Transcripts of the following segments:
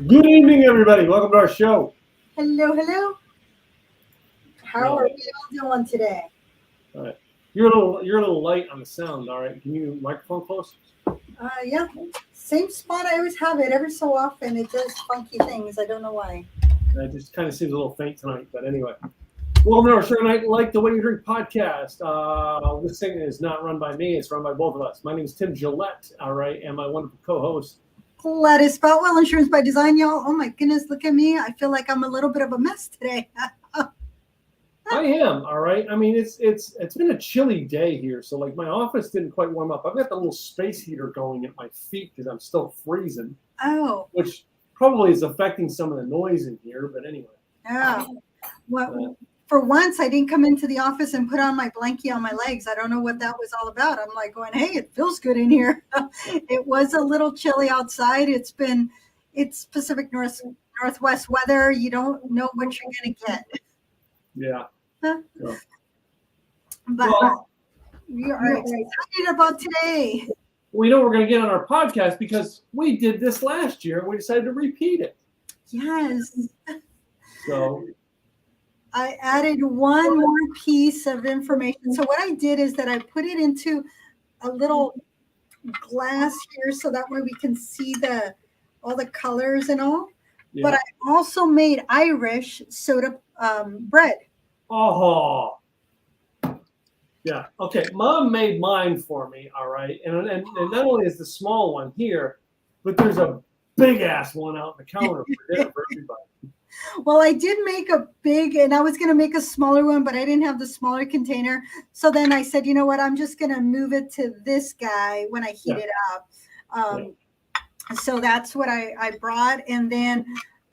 Good evening, everybody. Welcome to our show. Hello, hello. How are we all doing today? All right. You're a little light on the sound. All right. Can you microphone close? Yeah, same spot. I always have it. Every so often, it does funky things. I don't know why. It just kind of seems a little faint tonight, but anyway. Welcome to our show tonight, Like the Way You Drink podcast. This thing is not run by me. It's run by both of us. My name is Tim Gillette, all right, and my wonderful co-host. Gladys Well, Insurance by Design, y'all. Oh my goodness, look at me. I feel like I'm a little bit of a mess today. I am, all right. I mean, it's been a chilly day here, so like my office didn't quite warm up. I've got the little space heater going at my feet because I'm still freezing. Oh. Which probably is affecting some of the noise in here, but anyway. Yeah. Well, for once, I didn't come into the office and put on my blankie on my legs. I don't know what that was all about. I'm like going, hey, it feels good in here. It was a little chilly outside. It's Pacific Northwest weather. You don't know what you're going to get. Yeah. Huh? Yeah. But we are excited about today. We know we're going to get on our podcast because we did this last year and we decided to repeat it. Yes. So I added one more piece of information. So what I did is that I put it into a little glass here so that way we can see all the colors and all. Yeah. But I also made Irish soda bread. Oh. Yeah. Okay. Mom made mine for me. All right. And not only is the small one here, but there's a big ass one out on the counter for dinner for everybody. Well, I did make a big, and I was going to make a smaller one, but I didn't have the smaller container. So then I said, you know what? I'm just going to move it to this guy when I heat it up. So that's what I brought. And then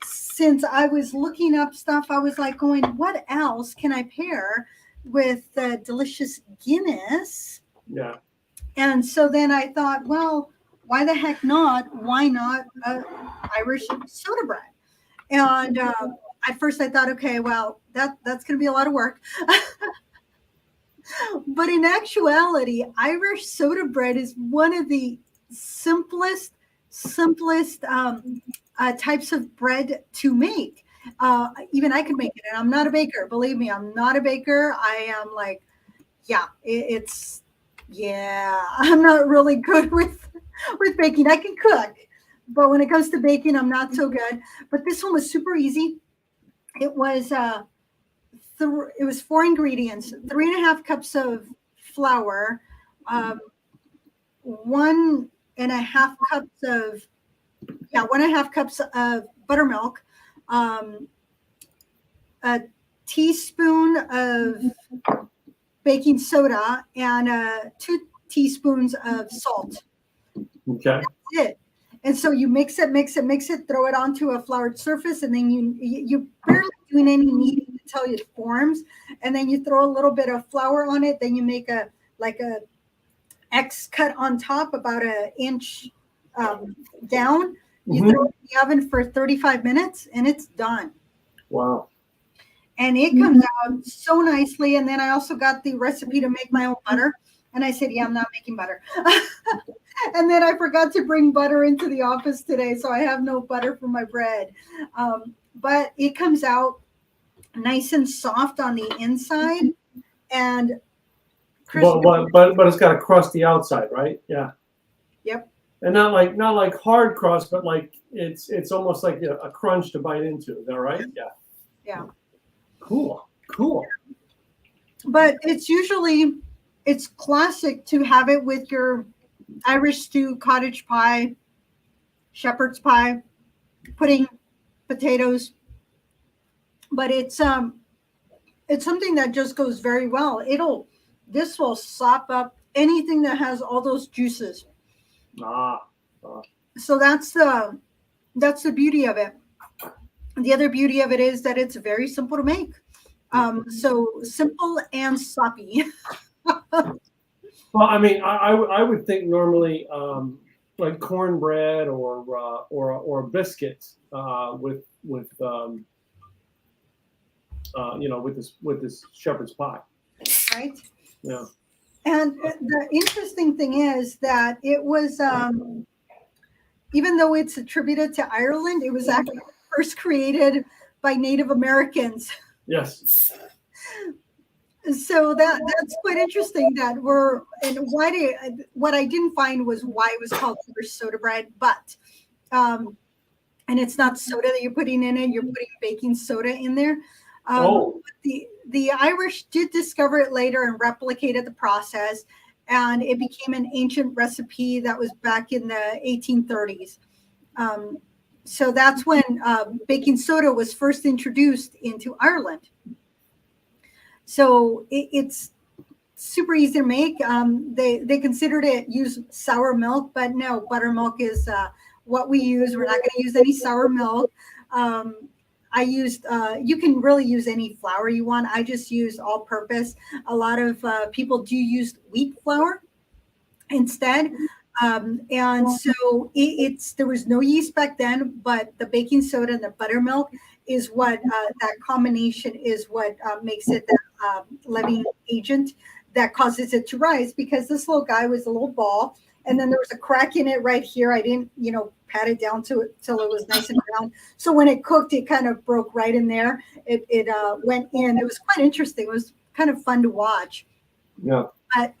since I was looking up stuff, I was like going, what else can I pair with the delicious Guinness? Yeah. And so then I thought, well, why the heck not? Why not Irish soda bread? And at first I thought, okay, well, that's going to be a lot of work. But in actuality, Irish soda bread is one of the simplest types of bread to make. Even I could make it, and I'm not a baker. Believe me, I'm not a baker. I am like, I'm not really good with baking. I can cook. But when it comes to baking, I'm not so good. But this one was super easy. It was 4 ingredients: 3.5 cups of flour, 1.5 cups of buttermilk, a teaspoon of baking soda, and 2 teaspoons of salt. Okay. That's it. And so you mix it, throw it onto a floured surface, and then you barely doing any kneading until it forms. And then you throw a little bit of flour on it. Then you make a X cut on top, about 1 inch down. You throw it in the oven for 35 minutes, and it's done. Wow. And it comes out so nicely. And then I also got the recipe to make my own butter. And I said, I'm not making butter. And then I forgot to bring butter into the office today, so I have no butter for my bread. But it comes out nice and soft on the inside, and crispy. But it's got a crusty outside, right? Yeah. Yep. And not like hard crust, but like it's almost like a crunch to bite into. Is that right? Yeah. Yeah. Cool. But it's classic to have it with your Irish stew, cottage pie, shepherd's pie, pudding, potatoes. But it's something that just goes very well. This will sop up anything that has all those juices. So that's the beauty of it. The other beauty of it is that it's very simple to make. So simple and soppy. Well, I mean, I would think normally like cornbread or biscuits with this shepherd's pie. Right. Yeah. And the interesting thing is that it was even though it's attributed to Ireland, it was actually first created by Native Americans. Yes. So that's quite interesting that what I didn't find was why it was called Irish soda bread, but and it's not soda that you're putting in it, you're putting baking soda in there. The Irish did discover it later and replicated the process, and it became an ancient recipe that was back in the 1830s. So that's when baking soda was first introduced into Ireland. So it's super easy to make. They considered it use sour milk, but no, buttermilk is what we use. We're not going to use any sour milk. I used, you can really use any flour you want. I just used all purpose. A lot of people do use wheat flour instead. And so there was no yeast back then, but the baking soda and the buttermilk is what that combination is what makes it that leavening agent that causes it to rise, because this little guy was a little ball, and then there was a crack in it right here. I didn't, pat it down till it was nice and round. So when it cooked, it kind of broke right in there. It went in. It was quite interesting. It was kind of fun to watch. Yeah.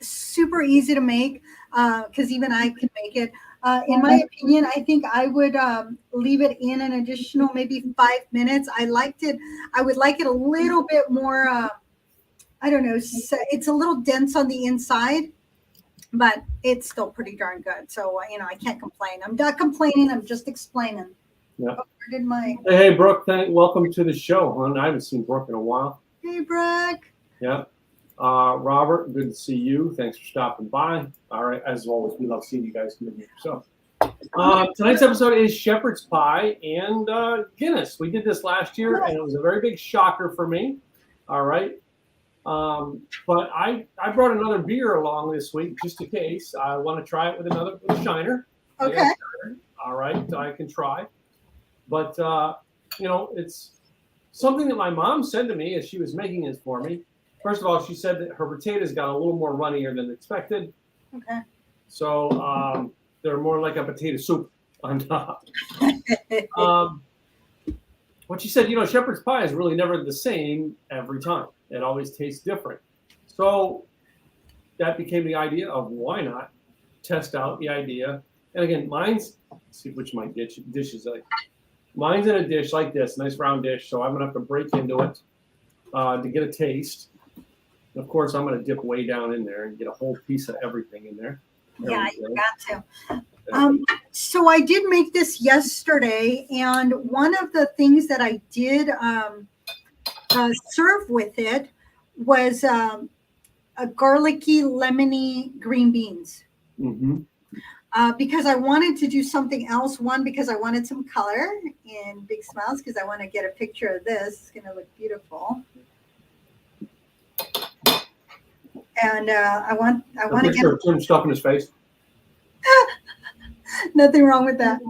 Super easy to make because even I can make it. In my opinion, I think I would leave it in an additional maybe 5 minutes. I liked it. I would like it a little bit more. I don't know. It's a little dense on the inside, but it's still pretty darn good. So, I can't complain. I'm not complaining. I'm just explaining. Yeah. Where did my... Hey, Brooke, welcome to the show. I haven't seen Brooke in a while. Hey, Brooke. Yeah. Robert, good to see you. Thanks for stopping by. All right. As always, we love seeing you guys come in here. So tonight's episode is Sheppards Pie and Guinness. We did this last year, and it was a very big shocker for me. All right. But I brought another beer along this week just in case. I want to try it with a Shiner. Okay. Shiner. All right. I can try. But, it's something that my mom said to me as she was making this for me. First of all, she said that her potatoes got a little more runnier than expected. Okay. So they're more like a potato soup on top. What she said, shepherd's pie is really never the same every time. It always tastes different. So that became the idea of why not test out the idea. And again, let's see which my dish is like. Mine's in a dish like this, nice round dish. So I'm going to have to break into it to get a taste. And of course, I'm going to dip way down in there and get a whole piece of everything in there. Yeah, you got to. So I did make this yesterday, and one of the things that I did serve with it was a garlicky, lemony green beans. Mm-hmm. Because I wanted to do something else. One, because I wanted some color in Big Smiles, because I want to get a picture of this. It's going to look beautiful. And I want to get some stuff in his face. Nothing wrong with that.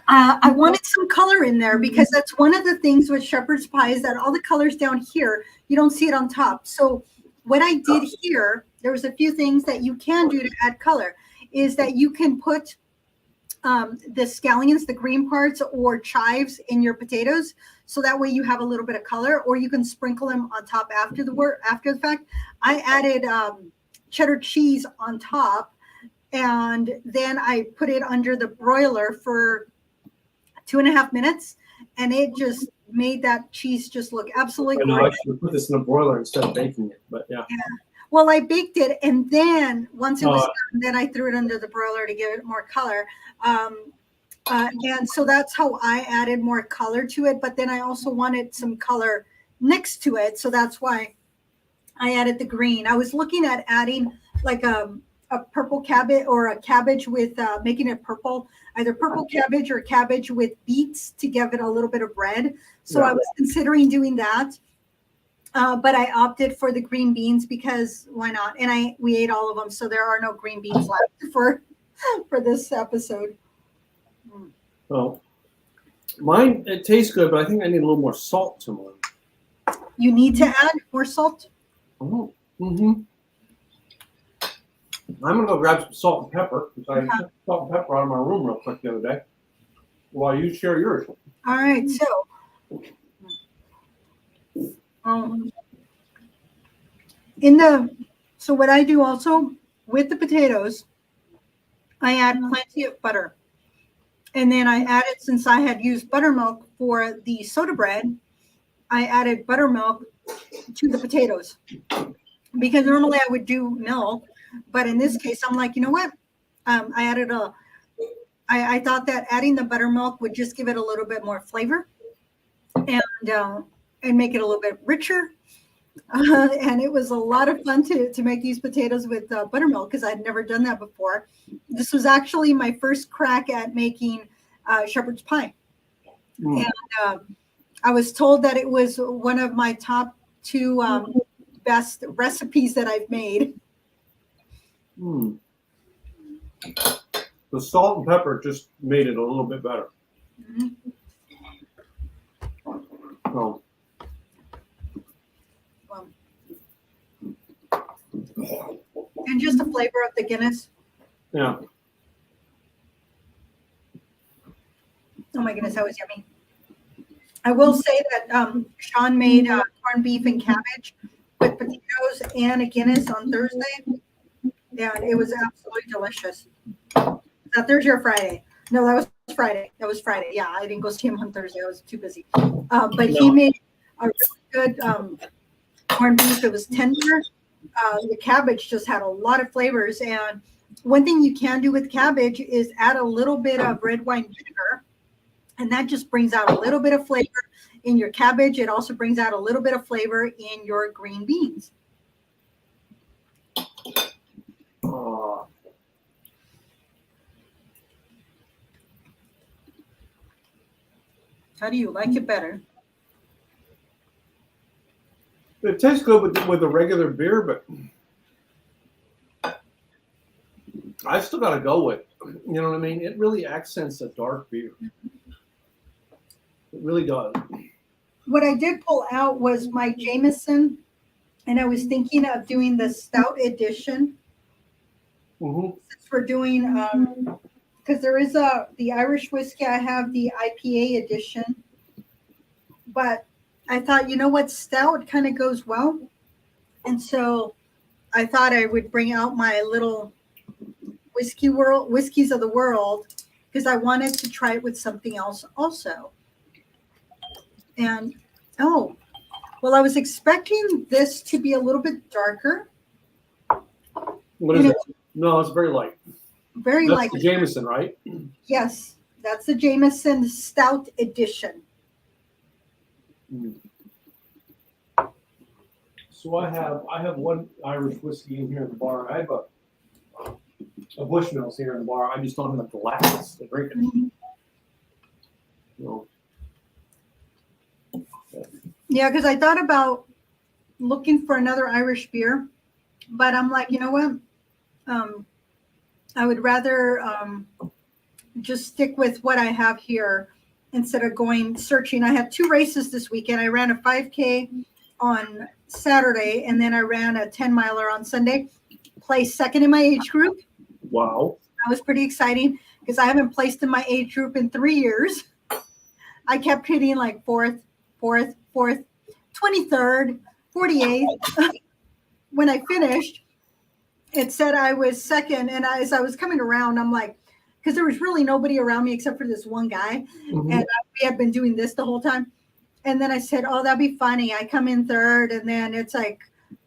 I wanted some color in there because that's one of the things with shepherd's pie is that all the colors down here, you don't see it on top. So what I did here, there was a few things that you can do to add color, is that you can put the scallions, the green parts, or chives in your potatoes, so that way you have a little bit of color, or you can sprinkle them on top after the fact. I added cheddar cheese on top, and then I put it under the broiler for 2.5 minutes, and it just made that cheese just look absolutely gorgeous. I should put this in a broiler instead of baking it, but yeah. Well, I baked it, and then once it was done, then I threw it under the broiler to give it more color. And so that's how I added more color to it. But then I also wanted some color next to it. So that's why I added the green. I was looking at adding like a purple cabbage, or a cabbage with making it purple, either purple cabbage or cabbage with beets to give it a little bit of red. So I was considering doing that. But I opted for the green beans because why not? And we ate all of them, so there are no green beans left for this episode. Well, mine, it tastes good, but I think I need a little more salt to mine. You need to add more salt? Oh, mm-hmm. I'm gonna go grab some salt and pepper because I took salt and pepper out of my room real quick the other day. While you share yours. All right, so so what I do also with the potatoes, I add plenty of butter. And then I added, since I had used buttermilk for the soda bread, I added buttermilk to the potatoes. Because normally I would do milk, but in this case, I'm like, you know what? I thought that adding the buttermilk would just give it a little bit more flavor and make it a little bit richer. And it was a lot of fun to make these potatoes with buttermilk because I'd never done that before. This was actually my first crack at making shepherd's pie. And I was told that it was one of my top 2 best recipes that I've made. The salt and pepper just made it a little bit better. So. And just the flavor of the Guinness. Yeah. Oh my goodness, that was yummy. I will say that Sean made corned beef and cabbage with potatoes and a Guinness on Thursday. Yeah, it was absolutely delicious. Is that Thursday or Friday? No, that was Friday. That was Friday. Yeah, I didn't go see him on Thursday. I was too busy. But he made a really good corned beef. It was tender. The cabbage just had a lot of flavors. And one thing you can do with cabbage is add a little bit of red wine vinegar. And that just brings out a little bit of flavor in your cabbage. It also brings out a little bit of flavor in your green beans. How do you like it better? It tastes good with the regular beer, but I still got to go with, you know what I mean? It really accents a dark beer. It really does. What I did pull out was my Jameson, and I was thinking of doing the stout edition. Since we're doing, because there is the Irish whiskey, I have the IPA edition. But I thought, you know what, stout kind of goes well. And so I thought I would bring out my little whiskeys of the world, because I wanted to try it with something else also. And well, I was expecting this to be a little bit darker. What is it? No, it's very light. Very light. light. That's the Jameson, right? Yes, that's the Jameson Stout Edition. So I have one Irish whiskey in here in the bar. I have a Bushmills here in the bar. I just don't have a glass to drink it. So. Yeah, because I thought about looking for another Irish beer, but I'm like, you know what? I would rather just stick with what I have here instead of going searching. I had 2 races this weekend. I ran a 5K on Saturday, and then I ran a 10-miler on Sunday. Placed second in my age group. Wow. That was pretty exciting because I haven't placed in my age group in 3 years. I kept hitting like 4th, 23rd, 48th. When I finished, it said I was second. And as I was coming around, I'm like, because there was really nobody around me except for this one guy. And we had been doing this the whole time. And then I said, oh, that'd be funny. I come in third. And then it's like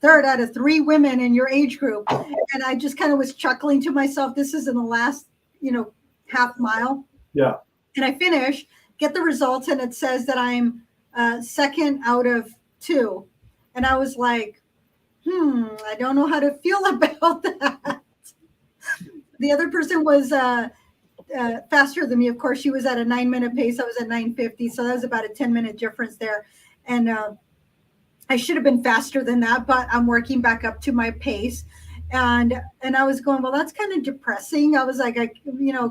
3rd out of 3 women in your age group. And I just kind of was chuckling to myself. This is in the last, half mile. Yeah. And I finish, get the results, and it says that I'm second out of 2. And I was like, I don't know how to feel about that. The other person was faster than me. Of course, she was at a 9-minute pace. I was at 9:50. So that was about a 10-minute difference there. And I should have been faster than that, but I'm working back up to my pace. And I was going, well, that's kind of depressing. I was like,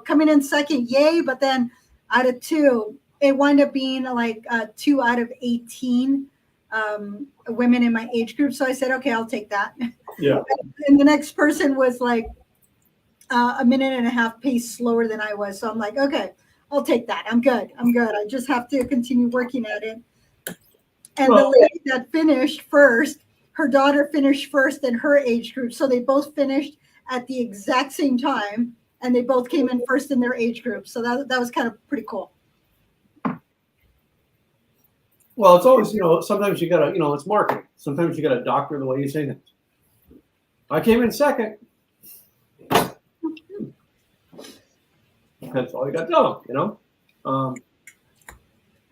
coming in second, yay. But then out of 2, it wound up being like 2 out of 18 women in my age group. So I said, okay, I'll take that. Yeah. And the next person was like a minute and a half pace slower than I was. So I'm like, okay, I'll take that. I'm good. I'm good. I just have to continue working at it. And the lady that finished first, her daughter finished first in her age group. So they both finished at the exact same time, and they both came in first in their age group. So that was kind of pretty cool. Well, it's always, sometimes you gotta, it's marketing. Sometimes you gotta doctor the way you say things. I came in second. That's all you got to tell them,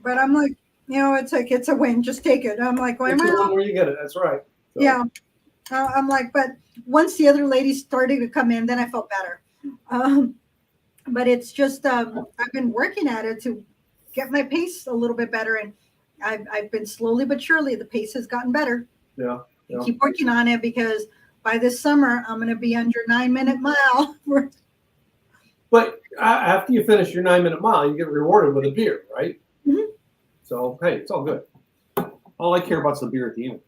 But I'm like, it's like, it's a win. Just take it. I'm like, where you get it. That's right. So. Yeah. I'm like, but once the other ladies started to come in, then I felt better. But it's just, I've been working at it to get my pace a little bit better. And I've been slowly but surely, the pace has gotten better. Yeah. Keep working on it, because by this summer, I'm going to be under 9-minute mile. But after you finish your 9-minute mile, you get rewarded with a beer, right? Mm-hmm. So, hey, it's all good. All I care about is the beer at the end.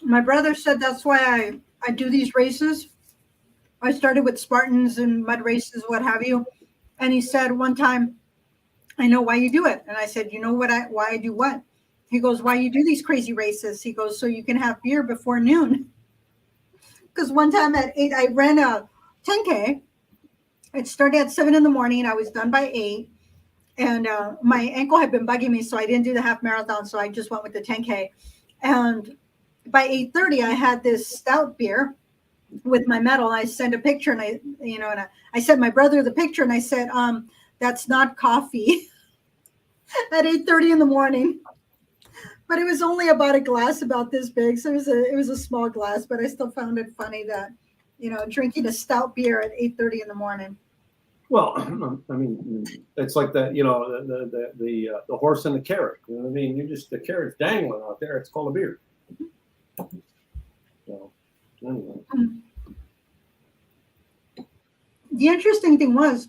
My brother said that's why I do these races. I started with Spartans and mud races, what have you. And he said one time, I know why you do it. And I said, you know why I do what? He goes, why you do these crazy races? He goes, so you can have beer before noon. Because one time at 8, I ran a 10K. It started at 7 in the morning. I was done by 8. And my ankle had been bugging me, so I didn't do the half marathon. So I just went with the 10K. And by 8:30, I had this stout beer with my medal. I sent a picture, and I sent my brother the picture, and I said, that's not coffee at 8:30 in the morning. But it was only about a glass about this big. So it was a small glass, but I still found it funny that, drinking a stout beer at 8:30 in the morning. Well, I mean, it's like the horse and the carrot. You know what I mean? The carrot's dangling out there. It's called a beer. So, anyway. The interesting thing was,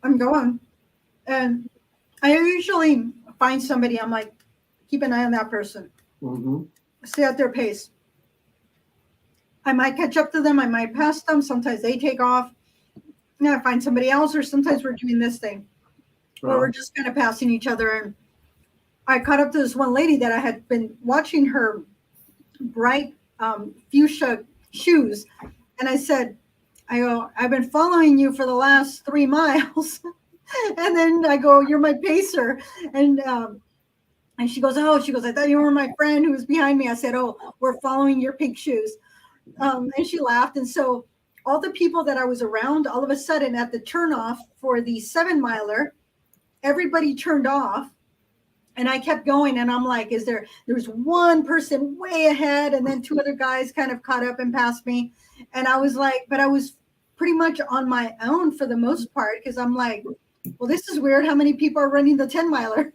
I'm going, and I usually find somebody. I'm like, keep an eye on that person. Mm-hmm. Stay at their pace. I might catch up to them. I might pass them. Sometimes they take off. I find somebody else, or sometimes we're doing this thing where we're just kind of passing each other. And I caught up to this one lady that I had been watching her bright fuchsia shoes. And I said, I've been following you for the last 3 miles. And then I go, you're my pacer. And she goes, I thought you were my friend who was behind me. I said, oh, we're following your pink shoes. And she laughed. And so all the people that I was around, all of a sudden at the turnoff for the 7-miler, everybody turned off. And I kept going, and I'm like, there was one person way ahead, and then 2 other guys kind of caught up and passed me. And I was like, but I was pretty much on my own for the most part, because I'm like, well, this is weird. How many people are running the 10-miler?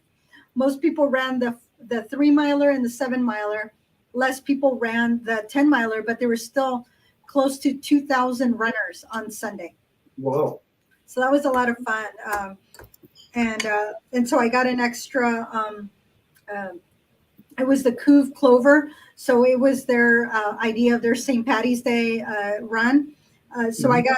Most people ran the 3-miler and the 7-miler. Less people ran the 10-miler, but there were still close to 2,000 runners on Sunday. Whoa. So that was a lot of fun. And so I got an extra, it was the Couve Clover. So it was their idea of their St. Patty's Day run. So I got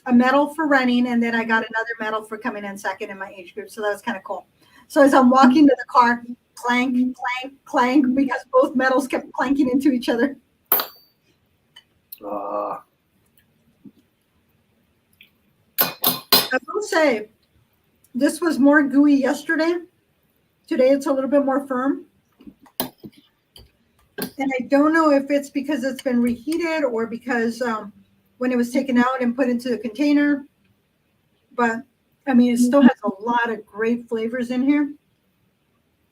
a medal for running, and then I got another medal for coming in second in my age group. So that was kind of cool. So as I'm walking to the car, clank, clank, clank, because both medals kept clanking into each other. I will say, this was more gooey yesterday. Today it's a little bit more firm. And I don't know if it's because it's been reheated or because when it was taken out and put into the container. But, I mean, it still has a lot of great flavors in here.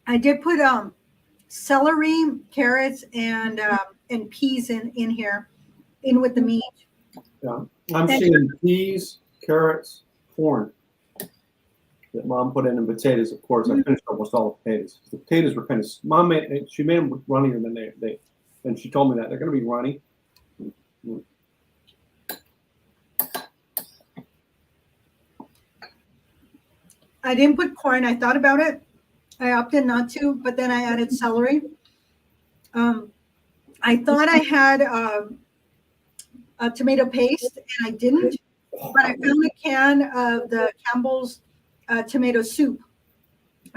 I did put celery, carrots, and peas in here, in with the meat. Yeah, I'm seeing peas, carrots, corn that Mom put in, and potatoes. Of course, I finished almost all the potatoes. The potatoes were kind of Mom made them runnier than they and she told me that they're going to be runny. I didn't put corn. I thought about it. I opted not to, but then I added celery. I thought I had tomato paste, and I didn't. But I found a can of the Campbell's tomato soup.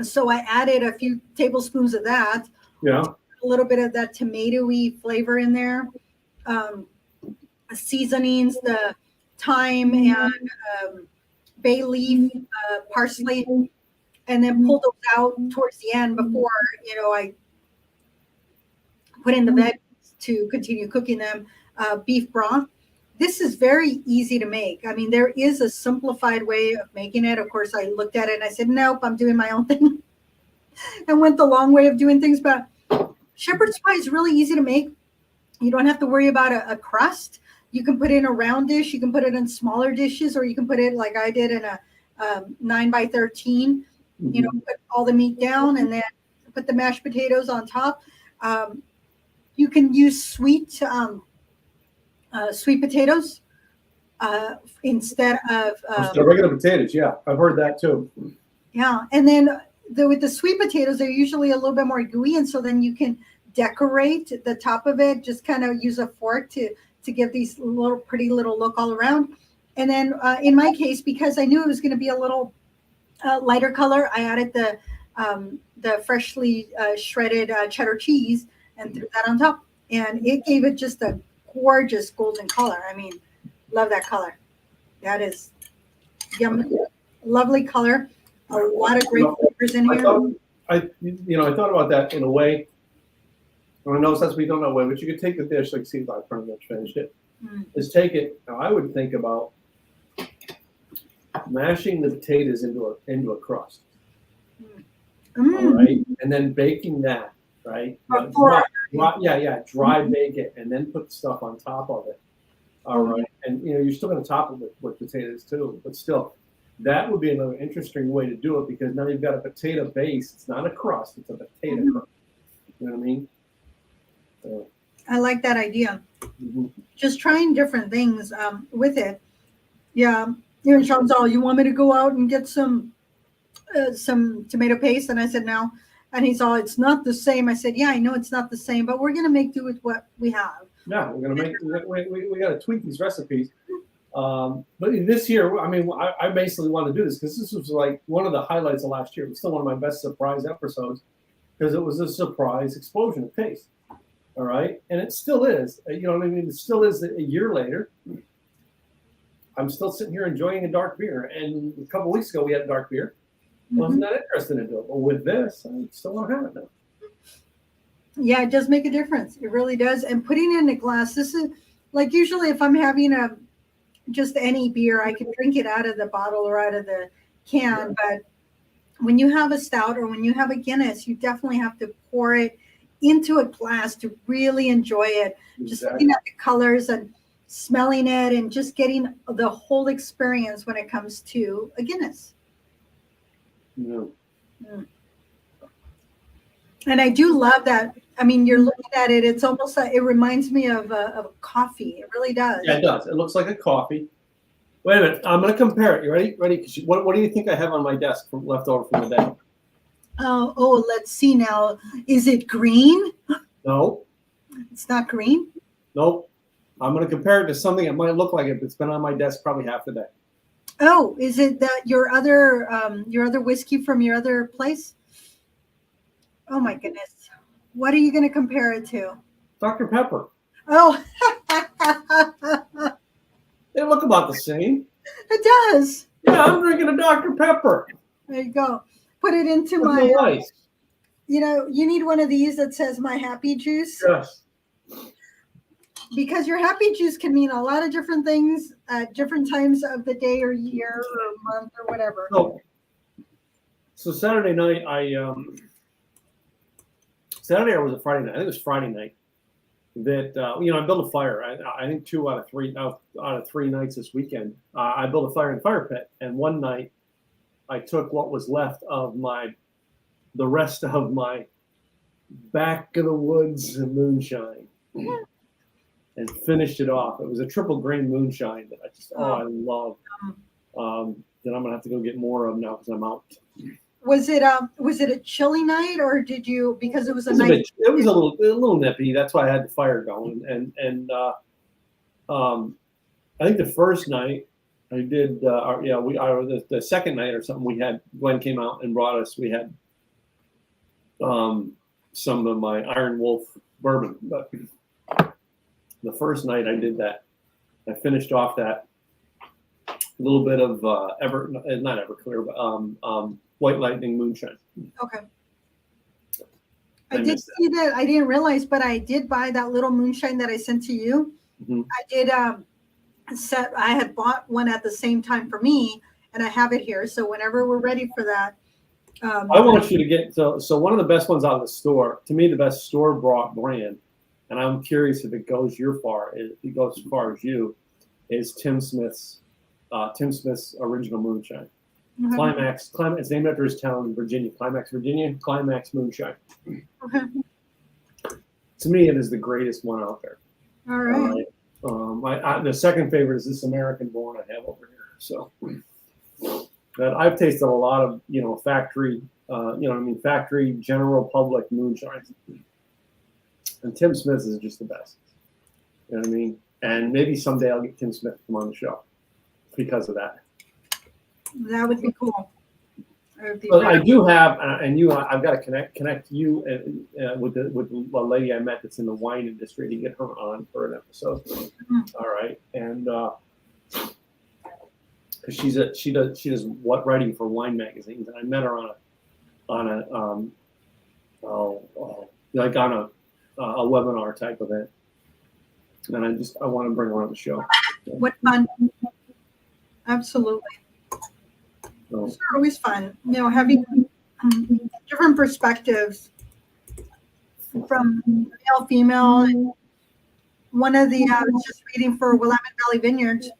So I added a few tablespoons of that. Yeah. A little bit of that tomatoey flavor in there. Seasonings, the thyme and bay leaf, parsley, and then pull those out towards the end before, I put in the veg to continue cooking them. Beef broth. This is very easy to make. I mean, there is a simplified way of making it. Of course, I looked at it and I said, nope, I'm doing my own thing and went the long way of doing things. But shepherd's pie is really easy to make. You don't have to worry about a crust. You can put it in a round dish. You can put it in smaller dishes, or you can put it like I did in a 9 by 13. Put all the meat down and then put the mashed potatoes on top. You can use sweet potatoes instead of regular potatoes. Yeah, I've heard that too. Yeah, and then with the sweet potatoes, they're usually a little bit more gooey, and so then you can decorate the top of it. Just kind of use a fork to give these pretty little look all around. And then in my case, because I knew it was going to be a little lighter color, I added the freshly shredded cheddar cheese and threw that on top, and it gave it just a gorgeous golden color. I mean, love that color. That is yummy, lovely color. A lot of great flavors in here. I thought about that in a way. I know since we don't know way, but you could take the dish, like see, I pretty much finished it. Is take it. Now I would think about mashing the potatoes into a crust. All right, and then baking that. Right. Dry bake it and then put stuff on top of it. All right. And you're still going to top it with potatoes too, but still, that would be another interesting way to do it, because now you've got a potato base. It's not a crust; it's a potato crust. You know what I mean? I like that idea. Just trying different things with it. Yeah. Sean's all, you want me to go out and get some tomato paste? And I said no. And he's all, it's not the same. I said, yeah, I know it's not the same, but we're going to make do with what we have. Yeah, we're going to make, we got to tweak these recipes. But this year, I mean, I basically want to do this because this was like one of the highlights of last year. It was still one of my best surprise episodes because it was a surprise explosion of taste. All right. And it still is. You know what I mean? It still is a year later. I'm still sitting here enjoying a dark beer. And a couple of weeks ago, we had a dark beer. Wasn't that interested in it. But with this, I still want to have it now. Yeah, it does make a difference. It really does. And putting it in a glass, this is like usually if I'm having just any beer, I can drink it out of the bottle or out of the can. But when you have a stout or when you have a Guinness, you definitely have to pour it into a glass to really enjoy it. Exactly. Just looking at the colors and smelling it and just getting the whole experience when it comes to a Guinness. Yeah. And I do love that. I mean, you're looking at it, it's almost like, it reminds me of coffee. It really does. Yeah, it does. It looks like a coffee. Wait a minute. I'm going to compare it. You ready? Ready? What do you think I have on my desk from left over from the day? Oh, let's see now. Is it green? No. It's not green? Nope. I'm going to compare it to something that might look like it, but it's been on my desk probably half the day. Oh, is it that your other whiskey from your other place? Oh my goodness. What are you going to compare it to? Dr. Pepper. Oh. They look about the same. It does. Yeah, I'm drinking a Dr. Pepper. There you go. Put it into my ice. You need one of these that says my happy juice. Yes. Because your happy juice can mean a lot of different things at different times of the day or year or month or whatever. So Saturday night, Saturday or was it Friday night? I think it was Friday night. That I built a fire. I think 2 out of 3 nights this weekend. I built a fire in the fire pit, and one night I took what was left of the rest of my back of the woods moonshine. And finished it off. It was a triple grain moonshine that I love. Then I'm gonna have to go get more of now because I'm out. Was it a chilly night or did you because it was a night? It was a little nippy. That's why I had the fire going and I think the first night I did, the second night or something, we had Gwen came out and brought us. We had some of my Iron Wolf bourbon, but the first night I did that, I finished off that little bit of not Everclear, but White Lightning moonshine. Okay. I did see that. I didn't realize, but I did buy that little moonshine that I sent to you. Mm-hmm. I did I had bought one at the same time for me, and I have it here. So whenever we're ready for that. I want you to get, so one of the best ones out of the store, to me, the best store-bought brand, and I'm curious if it goes as far as you, is Tim Smith's original moonshine. Okay. Climax, it's named after his town in Virginia, Climax moonshine. Okay. To me, it is the greatest one out there. All right. The second favorite is this American Born I have over here. So, but I've tasted a lot of factory, factory general public moonshine, and Tim Smith's is just the best. You know what I mean? And maybe someday I'll get Tim Smith to come on the show because of that. That would be cool. But I do have, I've got to connect you with the lady I met that's in the wine industry to get her on for an episode. Mm-hmm. All right, and because she does writing for wine magazines, and I met her on a webinar type event, and I want to bring her on the show. What fun! Absolutely. It's always fun, having different perspectives from male, female. And one of the I was just reading for Willamette Valley Vineyards.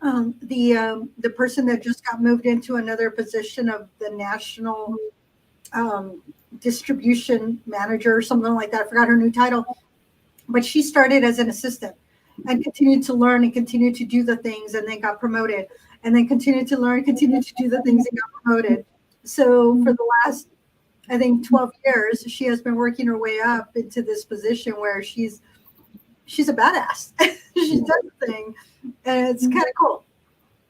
The person that just got moved into another position of the national distribution manager or something like that. I forgot her new title, but she started as an assistant and continued to learn and continued to do the things, and then got promoted. And then continued to learn, continued to do the things and got promoted. So for the last, I think, 12 years, she has been working her way up into this position where she's a badass. She does the thing, and it's kind of cool.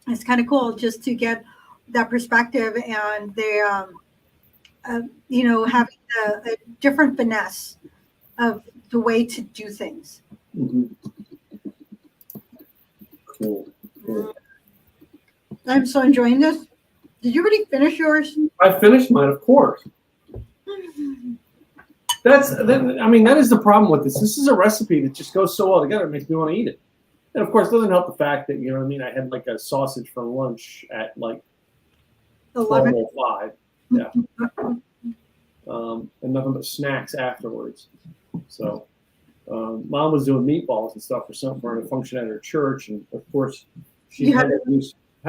It's kind of cool just to get that perspective, and they, having a different finesse of the way to do things. Mm-hmm. Cool. I'm so enjoying this. Did you already finish yours? I finished mine, of course. That is the problem with this. This is a recipe that just goes so well together. It makes me want to eat it. And of course, it doesn't help the fact that, I had like a sausage for lunch at like 12:05. Yeah. And nothing but snacks afterwards. So Mom was doing meatballs and stuff for a function at her church. And of course, she had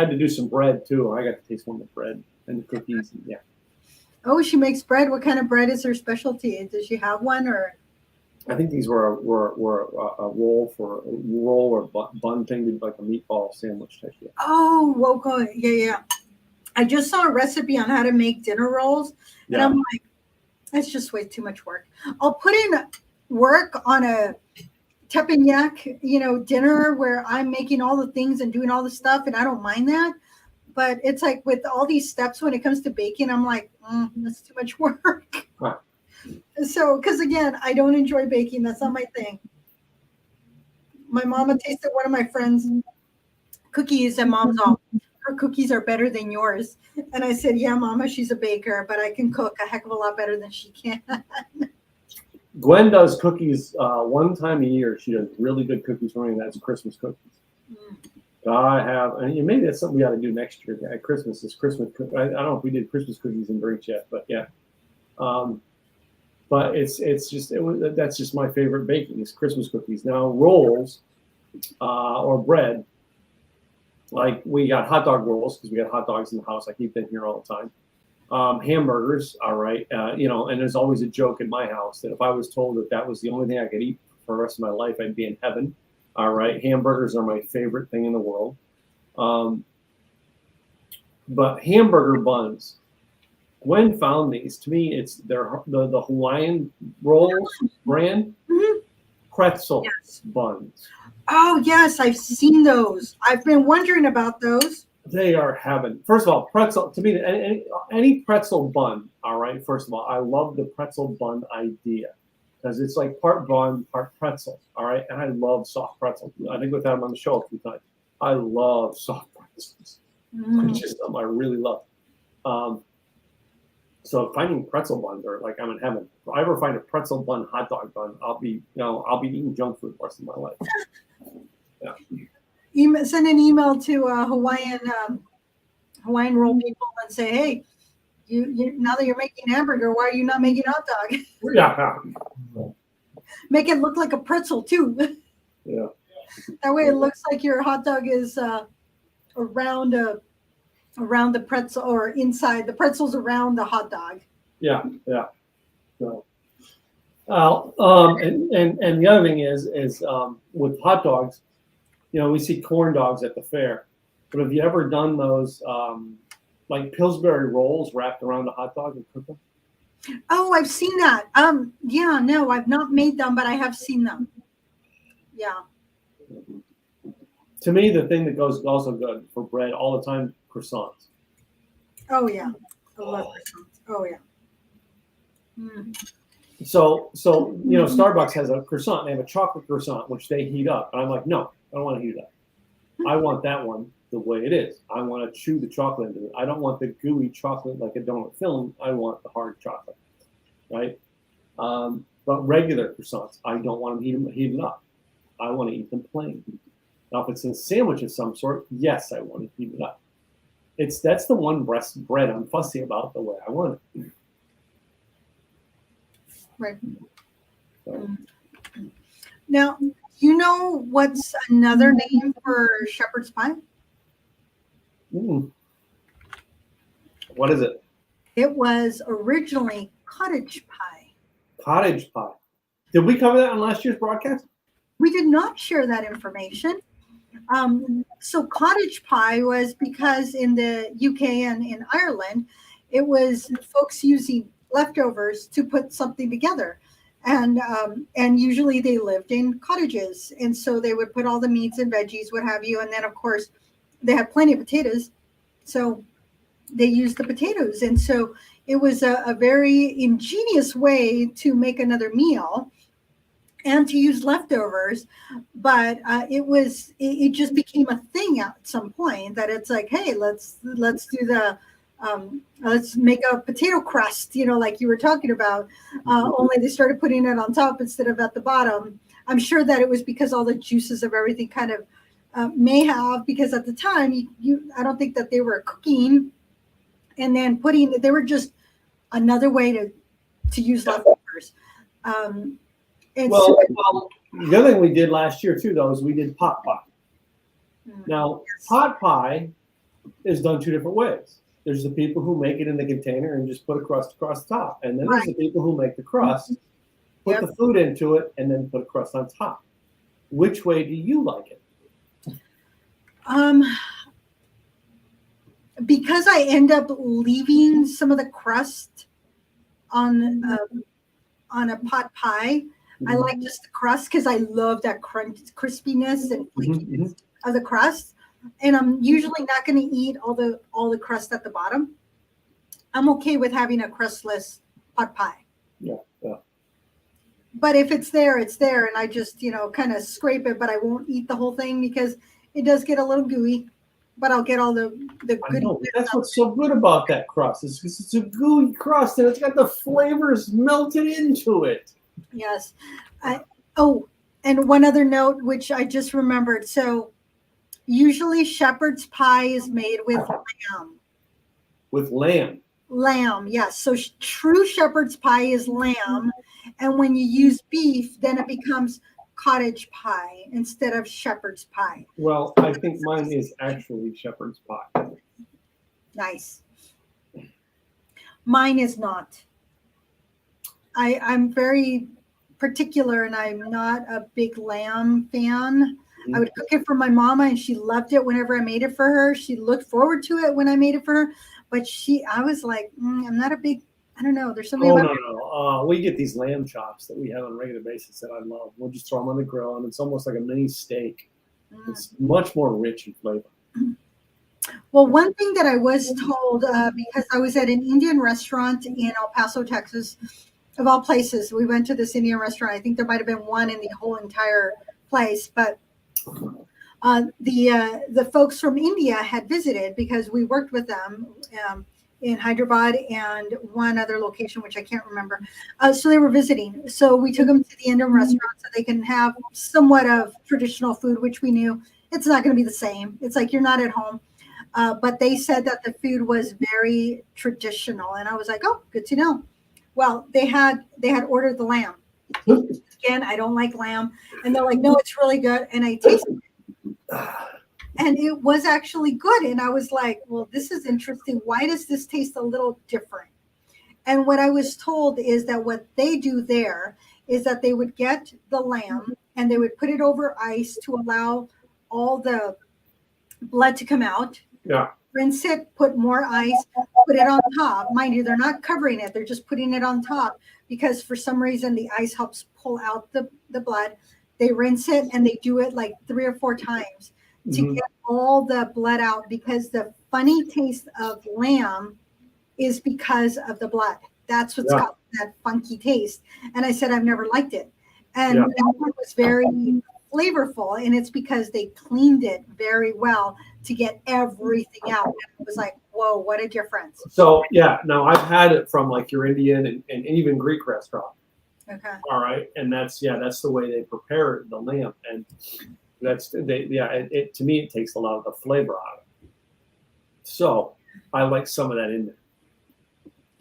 to do some bread too. I got to taste one of the bread and the cookies. And, yeah. Oh, she makes bread. What kind of bread is her specialty? Does she have one, or? I think these were a roll or bun thing, like a meatball sandwich type. Yeah. Oh, okay. Yeah. I just saw a recipe on how to make dinner rolls, and I'm like, that's just way too much work. I'll put in work on a teppanyaki, dinner where I'm making all the things and doing all the stuff, and I don't mind that. But it's like with all these steps when it comes to baking, I'm like, that's too much work. Right. So, because again, I don't enjoy baking. That's not my thing. My mama tasted one of my friends' cookies, and Mom's all, her cookies are better than yours. And I said, yeah, Mama, she's a baker, but I can cook a heck of a lot better than she can. Gwen does cookies one time a year. She does really good cookies for me. That's Christmas cookies. And maybe that's something we got to do next year at Christmas. Is Christmas? I don't know if we did Christmas cookies and drinks yet, but yeah. But that's just my favorite baking is Christmas cookies. Now rolls or bread, like we got hot dog rolls because we got hot dogs in the house. I keep them here all the time. Hamburgers, all right, and there's always a joke in my house that if I was told that was the only thing I could eat for the rest of my life, I'd be in heaven. All right, hamburgers are my favorite thing in the world. But hamburger buns, Gwen found these. To me, it's the Hawaiian rolls brand, pretzel buns. Oh yes, I've seen those. I've been wondering about those. They are heaven. First of all, pretzel, to me, any pretzel bun, all right, first of all, I love the pretzel bun idea because it's like part bun, part pretzel, all right? And I love soft pretzels. I think we've had them on the show a few times. I love soft pretzels. It's just something I really love. So finding pretzel buns are like I'm in heaven. If I ever find a pretzel bun, hot dog bun, I'll be eating junk food the rest of my life. Yeah. Send an email to Hawaiian roll people and say, hey, you now that you're making hamburger, why are you not making hot dog? Yeah. Make it look like a pretzel too. Yeah. That way it looks like your hot dog is around the pretzel or inside the pretzel's around the hot dog. Yeah. So, and the other thing is with hot dogs, we see corn dogs at the fair, but have you ever done those like Pillsbury rolls wrapped around a hot dog and cook them? Oh, I've seen that. Yeah, no, I've not made them, but I have seen them. Yeah. To me, the thing that goes also good for bread all the time, croissants. Oh yeah, I love croissants. Oh yeah. Mm. So Starbucks has a croissant. They have a chocolate croissant which they heat up, and I'm like, no, I don't want to heat it up. I want that one the way it is. I want to chew the chocolate into it. I don't want the gooey chocolate like a donut film. I want the hard chocolate, right? But regular croissants, I don't want them heated up. I want to eat them plain. Now, if it's in a sandwich of some sort, yes, I want to heat it up. That's the one bread I'm fussy about the way I want it. Right. So. Now, you know what's another name for shepherd's pie? What is it? It was originally cottage pie. Cottage pie. Did we cover that on last year's broadcast? We did not share that information. So cottage pie was because in the UK and in Ireland, it was folks using leftovers to put something together. And usually they lived in cottages. And so they would put all the meats and veggies, what have you. And then, of course, they had plenty of potatoes. So they used the potatoes. And so it was a very ingenious way to make another meal and to use leftovers. But it just became a thing at some point that it's like, hey, let's do the let's make a potato crust, like you were talking about, only they started putting it on top instead of at the bottom. I'm sure that it was because all the juices of everything kind of may have, because at the time I don't think that they were cooking and then they were just another way to use leftovers. Well, the other thing we did last year too, though, is we did pot pie. Now, pot pie is done two different ways. There's the people who make it in the container and just put a crust across the top. And then there's the people who make the crust, put the food into it, and then put a crust on top. Which way do you like it? Because I end up leaving some of the crust on a pot pie, I like just the crust because I love that crispiness and flakiness of the crust. And I'm usually not going to eat all the crust at the bottom. I'm okay with having a crustless pot pie. Yeah. But if it's there, it's there, and I just kind of scrape it, but I won't eat the whole thing because it does get a little gooey. But I'll get all the good. I know, that's what's so good about that crust. Is because it's a gooey crust and it's got the flavors melted into it. Yes. And one other note, which I just remembered. So usually shepherd's pie is made with lamb. With lamb. Lamb, yes. So true shepherd's pie is lamb. And when you use beef, then it becomes cottage pie instead of shepherd's pie. Well, I think mine is actually shepherd's pie. Nice. Mine is not. I'm very particular, and I'm not a big lamb fan. I would cook it for my mama, and she loved it whenever I made it for her. She looked forward to it when I made it for her, but I was like, I'm not a big I don't know. There's something Oh about no. We get these lamb chops that we have on a regular basis that I love. We'll just throw them on the grill, and it's almost like a mini steak. It's much more rich in flavor. Well, one thing that I was told, because I was at an Indian restaurant in El Paso, Texas, of all places, we went to this Indian restaurant. I think there might have been one in the whole entire place, but the folks from India had visited because we worked with them in Hyderabad and one other location, which I can't remember. So they were visiting. So we took them to the Indian restaurant so they can have somewhat of traditional food, which we knew it's not going to be the same. It's like you're not at home. But they said that the food was very traditional, and I was like, "Oh, good to know." Well, they had ordered the lamb. Again, I don't like lamb, and they're like, "No, it's really good." And I tasted it, and it was actually good. And I was like, "Well, this is interesting. Why does this taste a little different?" And what I was told is that what they do there is that they would get the lamb and they would put it over ice to allow all the blood to come out. Yeah. Rinse it, put more ice, put it on top. Mind you, they're not covering it, they're just putting it on top because for some reason the ice helps pull out the blood. They rinse it and they do it like 3 or 4 times to get all the blood out because the funny taste of lamb is because of the blood. That's what's got that funky taste. And I said, I've never liked it. And that one was very flavorful, and it's because they cleaned it very well to get everything out. And it was like, whoa, what a difference. So no, I've had it from like your Indian and even Greek restaurant. Okay. All right, and that's the way they prepare the lamb, and it to me it takes a lot of the flavor out of it. So I like some of that in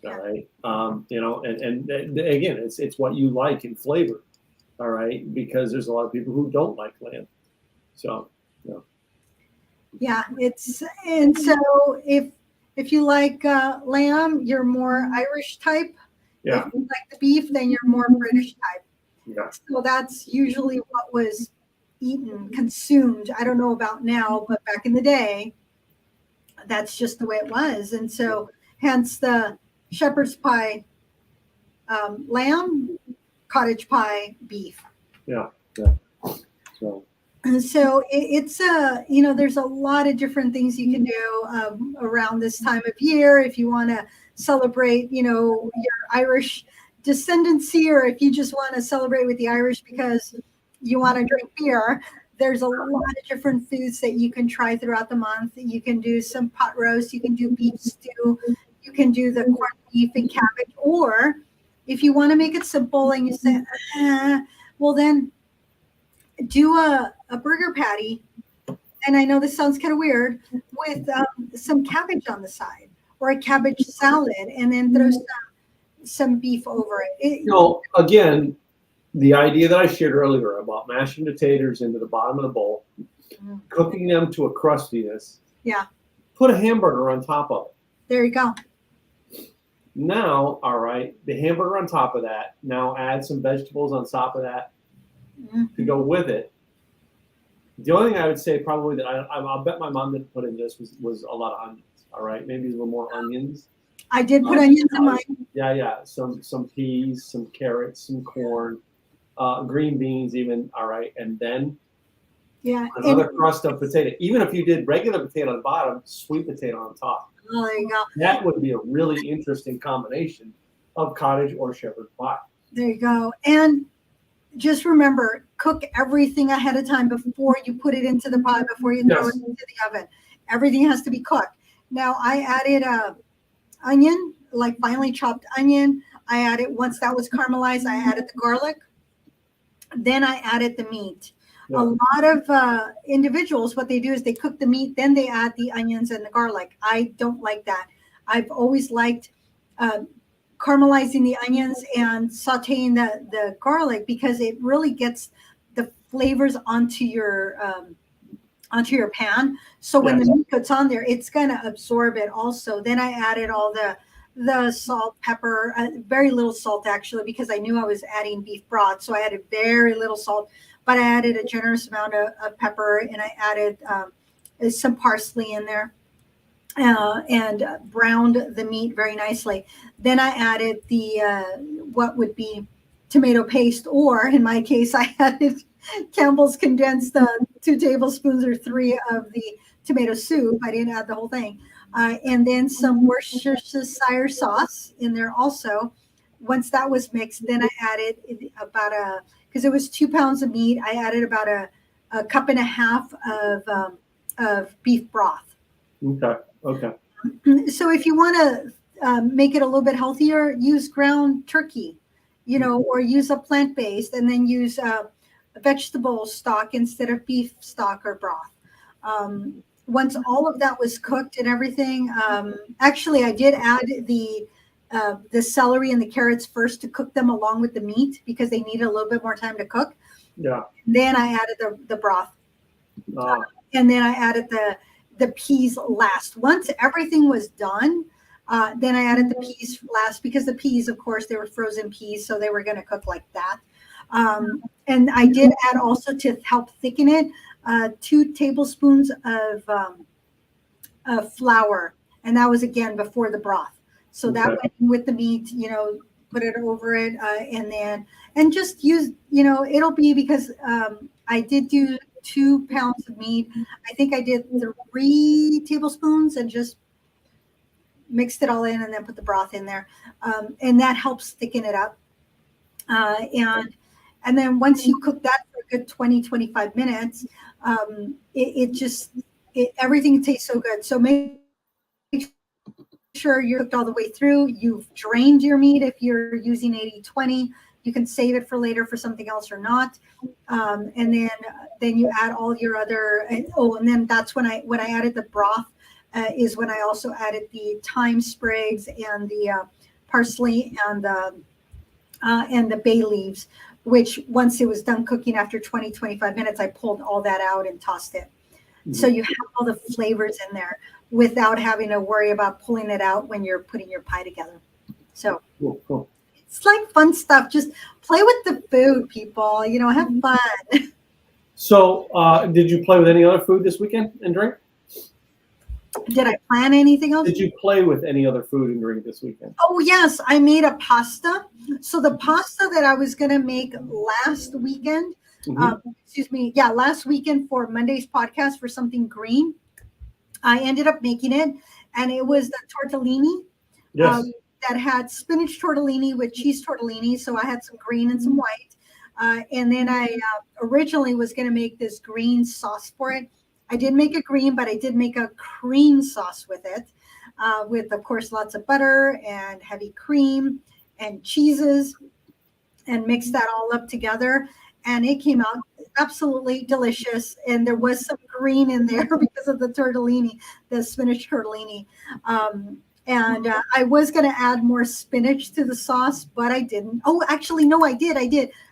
there. All right, and again, it's what you like in flavor. All right, because there's a lot of people who don't like lamb. So, yeah, and so if you like lamb, you're more Irish type. Yeah. If you like the beef, then you're more British type. Yeah. So that's usually what was eaten, consumed. I don't know about now, but back in the day, that's just the way it was. And so hence the shepherd's pie lamb, cottage pie beef. Yeah. So. And so it's there's a lot of different things you can do around this time of year if you want to celebrate, your Irish descendancy, or if you just want to celebrate with the Irish because you want to drink beer. There's a lot of different foods that you can try throughout the month. You can do some pot roast, you can do beef stew, you can do the corned beef and cabbage, or if you want to make it simple and you say, well then do a burger patty, and I know this sounds kind of weird, with some cabbage on the side or a cabbage salad, and then throw some beef over it. Again, the idea that I shared earlier about mashing potatoes into the bottom of the bowl, cooking them to a crustiness. Yeah. Put a hamburger on top of it. There you go. Now, all right, the hamburger on top of that. Now add some vegetables on top of that to go with it. The only thing I would say probably that I'll bet my mom didn't put in this was a lot of onions. All right, maybe a little more onions. I did put onions in mine. Yeah. Some peas, some carrots, some corn, green beans even. All right, and then another crust of potato. Even if you did regular potato on the bottom, sweet potato on top. Oh, there you go. That would be a really interesting combination of cottage or shepherd's pie. There you go. And just remember, cook everything ahead of time before you put it into the pot, before you throw it into the oven. Everything has to be cooked. Now, I added onion, like finely chopped onion. I added, once that was caramelized, I added the garlic. Then I added the meat. Yeah. A lot of individuals, what they do is they cook the meat, then they add the onions and the garlic. I don't like that. I've always liked caramelizing the onions and sauteing the garlic, because it really gets the flavors onto your pan. So when the meat gets on there, it's going to absorb it also. Then I added all the salt, pepper, very little salt actually, because I knew I was adding beef broth. So I added very little salt, but I added a generous amount of pepper, and I added some parsley in there. and browned the meat very nicely. Then I added the what would be tomato paste, or in my case, I added Campbell's condensed 2 tablespoons or three of the tomato soup. I didn't add the whole thing. And then some Worcestershire sauce in there also. Once that was mixed, then I added about because it was 2 pounds of meat, I added about a cup and a half of beef broth. Okay. Okay. So if you want to make it a little bit healthier, use ground turkey, or use a plant-based, and then use vegetable stock instead of beef stock or broth. Once all of that was cooked and everything, actually I did add the celery and the carrots first to cook them along with the meat because they need a little bit more time to cook. Yeah. Then I added the broth, and then I added the peas last. Once everything was done, then I added the peas last because the peas, of course, they were frozen peas, so they were going to cook like that. And I did add also, to help thicken it, 2 tablespoons of flour, and that was again before the broth. So that went in with the meat, put it over it, and just use, it'll be because I did do 2 pounds of meat. I think I did 3 tablespoons and just mixed it all in and then put the broth in there. And that helps thicken it up. And then once you cook that for a good 20-25 minutes, everything tastes so good. So make sure you're cooked all the way through. You've drained your meat. If you're using 80-20, you can save it for later for something else or not. And then you add all your other. And then that's when I added the broth. Is when I also added the thyme sprigs and the parsley and the bay leaves, which once it was done cooking after 20-25 minutes, I pulled all that out and tossed it. Mm-hmm. So you have all the flavors in there without having to worry about pulling it out when you're putting your pie together. So cool. It's like fun stuff. Just play with the food, people. Have fun. So did you play with any other food this weekend and drink? Did I plan anything else? Did you play with any other food and drink this weekend? Oh, yes. I made a pasta. So the pasta that I was going to make last weekend, last weekend for Monday's podcast for something green, I ended up making it. And it was the tortellini. Yes. That had spinach tortellini with cheese tortellini. So I had some green and some white. And then I originally was going to make this green sauce for it. I did make a green, but I did make a cream sauce with it, with, of course, lots of butter and heavy cream and cheeses, and mixed that all up together. And it came out absolutely delicious. And there was some green in there because of the tortellini, the spinach tortellini. And I was going to add more spinach to the sauce, but I didn't. Oh, actually, no, I did.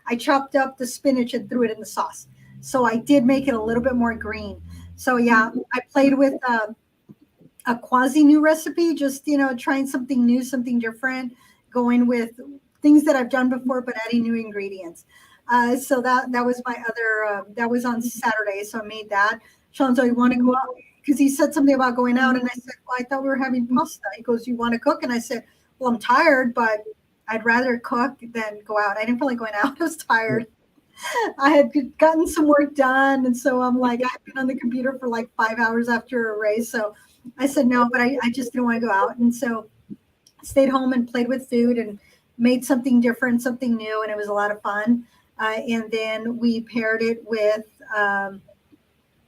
I chopped up the spinach and threw it in the sauce. So I did make it a little bit more green. So yeah, I played with a quasi new recipe, just, trying something new, something different, going with things that I've done before, but adding new ingredients. So that was my other, that was on Saturday. So I made that. Sean's, you want to go out? Because he said something about going out. And I said, well, I thought we were having pasta. He goes, you want to cook? And I said, well, I'm tired, but I'd rather cook than go out. I didn't feel like going out. I was tired. I had gotten some work done. And so I'm like, I've been on the computer for like 5 hours after a race. So I said, no, but I just didn't want to go out. And so I stayed home and played with food and made something different, something new. And it was a lot of fun. And then we paired it with, I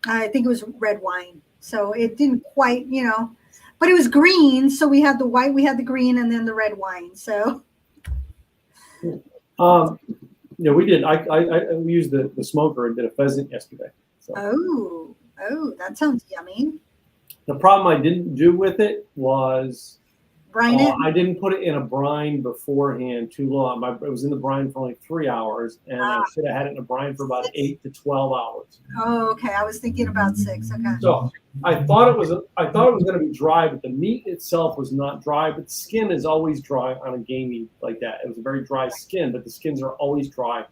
think it was red wine. So it didn't quite, but it was green. So we had the white, we had the green, and then the red wine. So. Yeah, we did. We used the smoker and did a pheasant yesterday. So. Oh, that sounds yummy. The problem I didn't do with it was brine it. I didn't put it in a brine beforehand too long. It was in the brine for only 3 hours, and I should have had it in a brine for about 8 to 12 hours. Oh, okay. I was thinking about 6. Okay. So I thought it was going to be dry, but the meat itself was not dry. But the skin is always dry on a game meat like that. It was a very dry skin, but the skins are always dry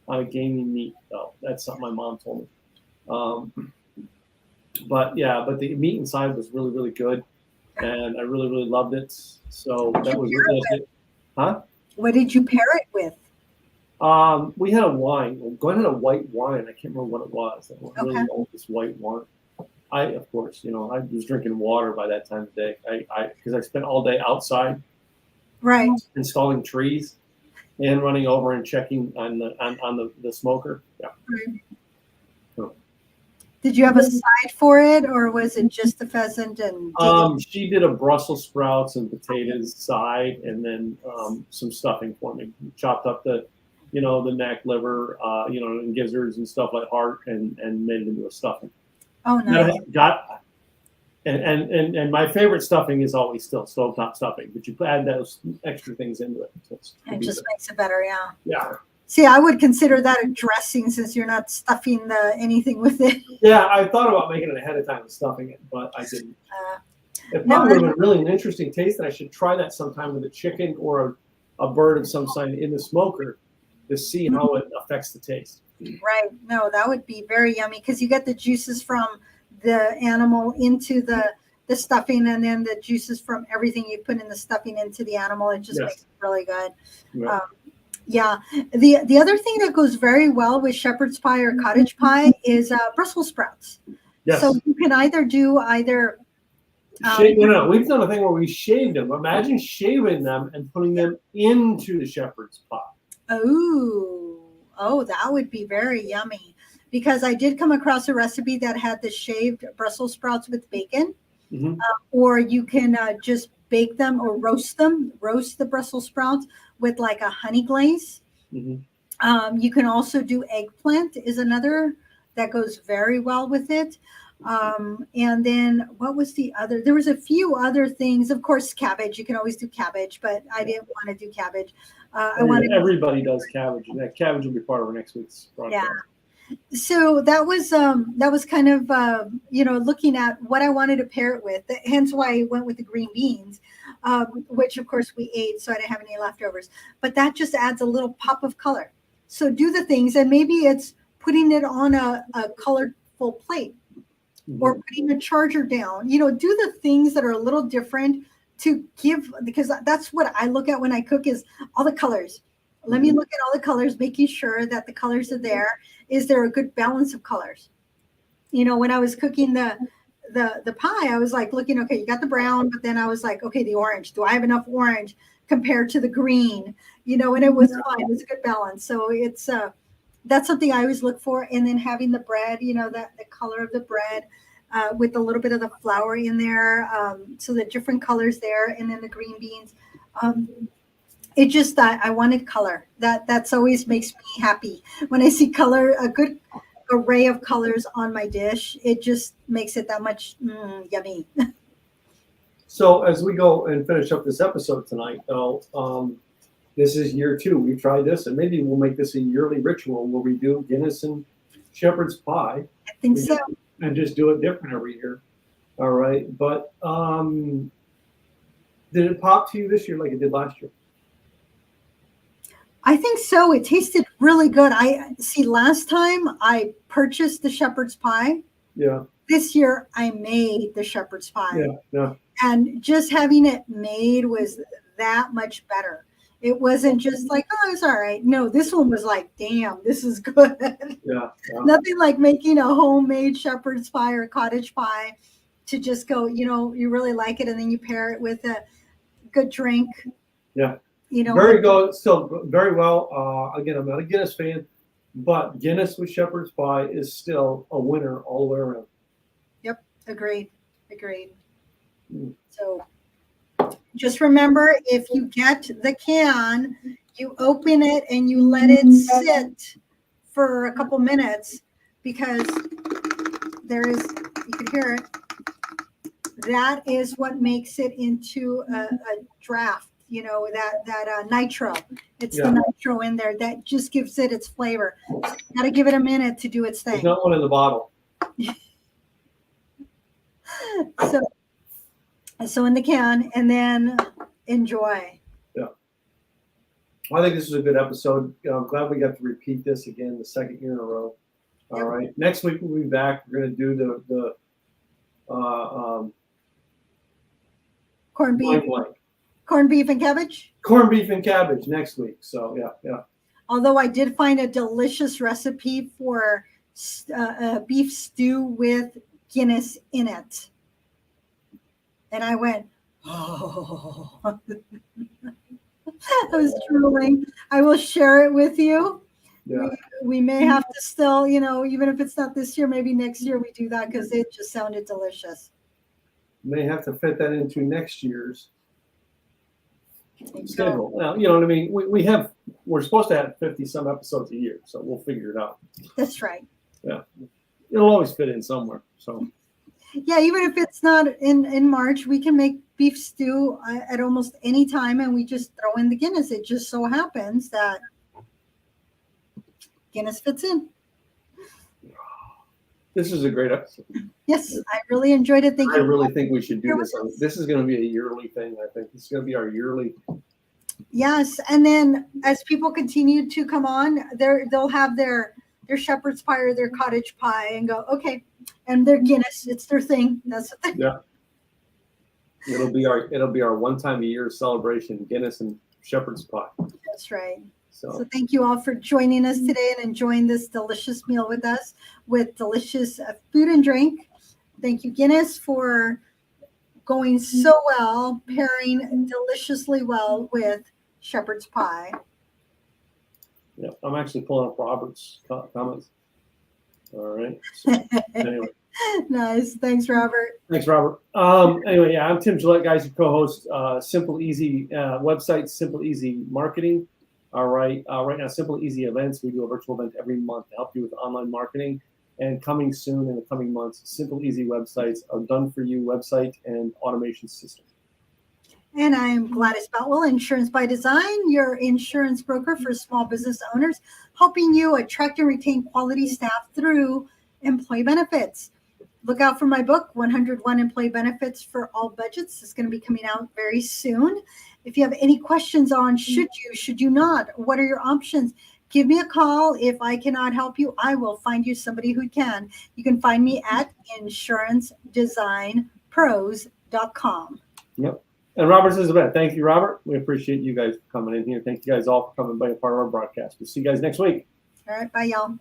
on a gaming meat. So that's something my mom told me. But the meat inside was really, really good. and I really, really loved it. So that was it. Huh? What did you pair it with? We had a wine. Glenn had a white wine. I can't remember what it was. I really love this white wine. Of course, I was drinking water by that time of day. Because I spent all day outside, right, installing trees, and running over and checking on the smoker. Yeah. Right. So. Did you have a side for it, or was it just the pheasant and? She did a Brussels sprouts and potatoes side, and then some stuffing for me. Chopped up the neck, liver, and gizzards and stuff like heart, and made it into a stuffing. Oh, nice. And my favorite stuffing is always still stovetop stuffing, but you add those extra things into it. It just makes it better, yeah. Yeah. See, I would consider that a dressing since you're not stuffing anything with it. Yeah, I thought about making it ahead of time and stuffing it, but I didn't. It probably would have been really an interesting taste, and I should try that sometime with a chicken or a bird of some kind in the smoker to see how it affects the taste. Right. No, that would be very yummy because you get the juices from the animal into the stuffing, and then the juices from everything you put in the stuffing into the animal. It just makes it really good. Yeah. Yeah. The other thing that goes very well with shepherd's pie or cottage pie is Brussels sprouts. Yes. So you can either do we've done a thing where we shaved them. Imagine shaving them and putting them into the shepherd's pie. Oh, that would be very yummy. Because I did come across a recipe that had the shaved Brussels sprouts with bacon. Mm-hmm. Or you can just bake them or roast the Brussels sprouts with like a honey glaze. Mm-hmm. You can also do eggplant is another that goes very well with it. And then what was the other? There was a few other things. Of course, cabbage. You can always do cabbage, but I didn't want to do cabbage. Everybody does cabbage, and that cabbage will be part of our next week's broadcast. Yeah. So that was kind of looking at what I wanted to pair it with. Hence why I went with the green beans, which of course we ate, so I didn't have any leftovers. But that just adds a little pop of color. So do the things, and maybe it's putting it on a colorful plate, or putting a charger down. Do the things that are a little different to give, because that's what I look at when I cook is all the colors. Let me look at all the colors, making sure that the colors are there. Is there a good balance of colors? When I was cooking the pie, I was like looking, okay, you got the brown, but then I was like, okay, the orange. Do I have enough orange compared to the green? And it was fine. It was a good balance. So it's that's something I always look for. And then having the bread, the color of the bread with a little bit of the flour in there, so the different colors there, and then the green beans. It just I wanted color. That's always makes me happy when I see color, a good array of colors on my dish. It just makes it that much yummy. So as we go and finish up this episode tonight, though, this is year 2. We've tried this, and maybe we'll make this a yearly ritual where we do Guinness and shepherd's pie. I think so. And just do it different every year. All right, but did it pop to you this year like it did last year? I think so. It tasted really good. I see. Last time I purchased the shepherd's pie. Yeah. This year I made the shepherd's pie. Yeah. Yeah. And just having it made was that much better. It wasn't just like, oh, it's all right. No, this one was like, damn, this is good. Yeah. Nothing like making a homemade shepherd's pie or cottage pie to just go, you really like it, and then you pair it with a good drink. Yeah. Very good. Still very well. Again, I'm not a Guinness fan, but Guinness with shepherd's pie is still a winner all the way around. Yep. Agreed. So just remember, if you get the can, you open it and you let it sit for a couple minutes, because you can hear it. That is what makes it into a draft. That nitro. It's the nitro in there that just gives it its flavor. So you got to give it a minute to do its thing. There's not one in the bottle. So in the can, and then enjoy. Yeah. I think this was a good episode. I'm glad we got to repeat this again the second year in a row. All right. Next week we'll be back. We're going to do Corned beef, Mind blank. corned beef and cabbage. Corned beef and cabbage next week. So yeah. Although I did find a delicious recipe for beef stew with Guinness in it. And I went, oh. I was drooling. I will share it with you. Yeah. We may have to still, even if it's not this year, maybe next year we do that because it just sounded delicious. May have to fit that into next year's schedule. Now, you know what I mean? We're supposed to have 50 some episodes a year, so we'll figure it out. That's right. Yeah. It'll always fit in somewhere. So yeah, even if it's not in March, we can make beef stew at almost any time and we just throw in the Guinness. It just so happens that Guinness fits in. This is a great episode. Yes, I really enjoyed it. Thank you. I really think we should do this. This is going to be a yearly thing. I think it's going to be our yearly. Yes, and then as people continue to come on, they'll have their shepherd's pie or their cottage pie and go, okay, and their Guinness, it's their thing. That's the thing. Yeah. It'll be our one time a year celebration, Guinness and shepherd's pie. That's right. So thank you all for joining us today and enjoying this delicious meal with us with delicious food and drink. Thank you, Guinness, for going so well, pairing deliciously well with shepherd's pie. Yeah, I'm actually pulling up Robert's comments. All right. So, anyway. Nice. Thanks, Robert. Thanks, Robert. Anyway, yeah, I'm Tim Gillette, guys, your co-host. Simple Easy website, Simple Easy Marketing. All right. Right now, Simple Easy Events. We do a virtual event every month to help you with online marketing. And coming soon in the coming months, Simple Easy websites, a done-for-you website and automation system. And I am Gladys Boutwell, Insurance by Design, your insurance broker for small business owners, helping you attract and retain quality staff through employee benefits. Look out for my book, 101 Employee Benefits for All Budgets. It's going to be coming out very soon. If you have any questions on should you not, what are your options, give me a call. If I cannot help you, I will find you somebody who can. You can find me at insurancedesignpros.com. Yep. And Robert's is the best. Thank you, Robert. We appreciate you guys coming in here. Thank you guys all for coming by a part of our broadcast. We'll see you guys next week. All right. Bye, y'all.